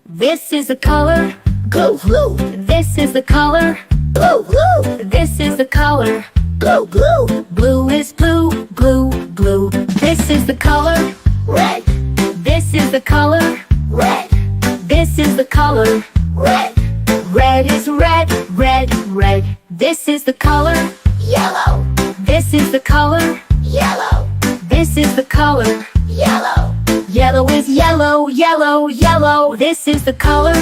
This is the color Blue, blue, This is the color blue, blue, This is the color blue, blue, Blue is blue, blue, blue. This is the color red, This is the color red, This is the color red, Red is red, red, red. This is the color yellow, This is the color yellow, This is the color yellow, Yellow is yellow, yellow, yellow. This is the color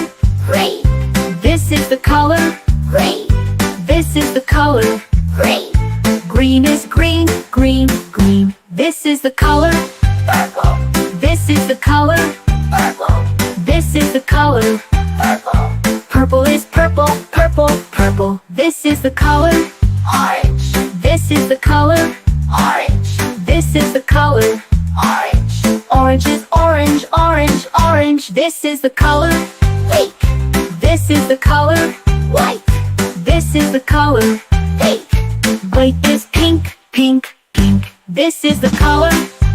green, This is the color green, This is the color green, Green is green, green, green. This is the color purple, This is the color purple, This is the color purple, Purple is purple, purple, purple. This is the color orange, This is the color orange, This is the color orange, Orange is orange, orange, orange. This is the color pink, This is the color white, This is the color pink, White is pink, pink, pink. This is the color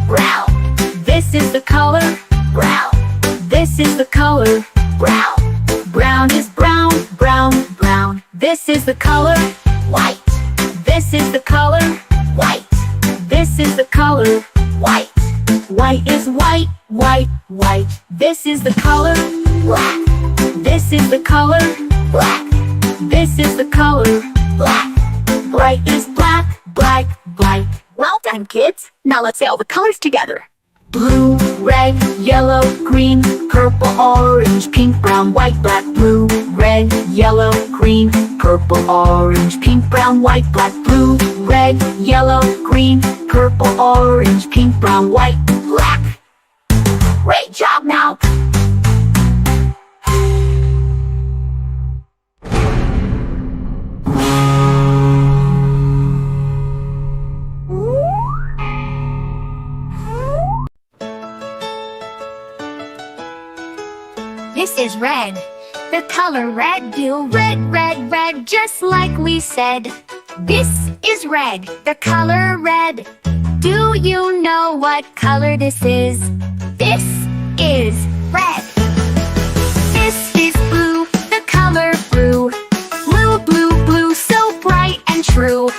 brown, This is the color brown, This is the color brown, Brown is brown, brown, brown. This is the color white, This is the color white, This is the color white, White is white, white, white. This is the color black, This is the color black, This is the color black. Bright is black, black, black. Well done, kids. Now let's say all the colors together. Blue, red, yellow, green, purple, orange, pink, brown, white, black, blue, red, yellow, green, purple, orange, pink, brown, white, black, blue, red, yellow, green, purple, orange, pink, brown, white, Black. Great job now. This is red. The color red, do red, red, red, just like we said. This is red. The color red. Do you know what color this is? This is red. This is blue. The color blue. Blue, blue, blue, so bright and true.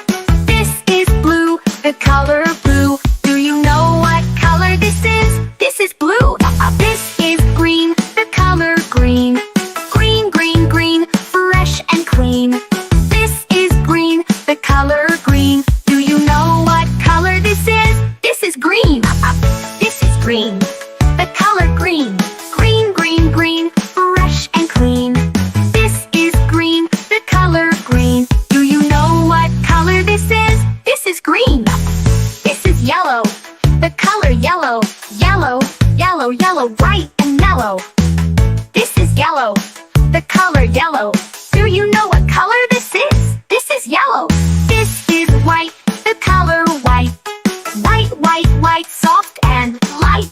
This is blue. The color blue. Do you know what color this is? This is blue. This is green. The color green. Green, green, green, fresh and clean. This is green. The color green. Do you know what color this is? This is green. This is green. The color green. Green, green, green, fresh and clean. This is green. The color green. Do you know what color this is? This is green. This is yellow. The color yellow. Yellow, yellow, yellow, bright and mellow. This is yellow. The color yellow. Do you know what color this is? This is yellow. This is white. The color white. White, white, white, soft and light.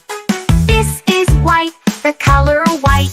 This is white. The color white.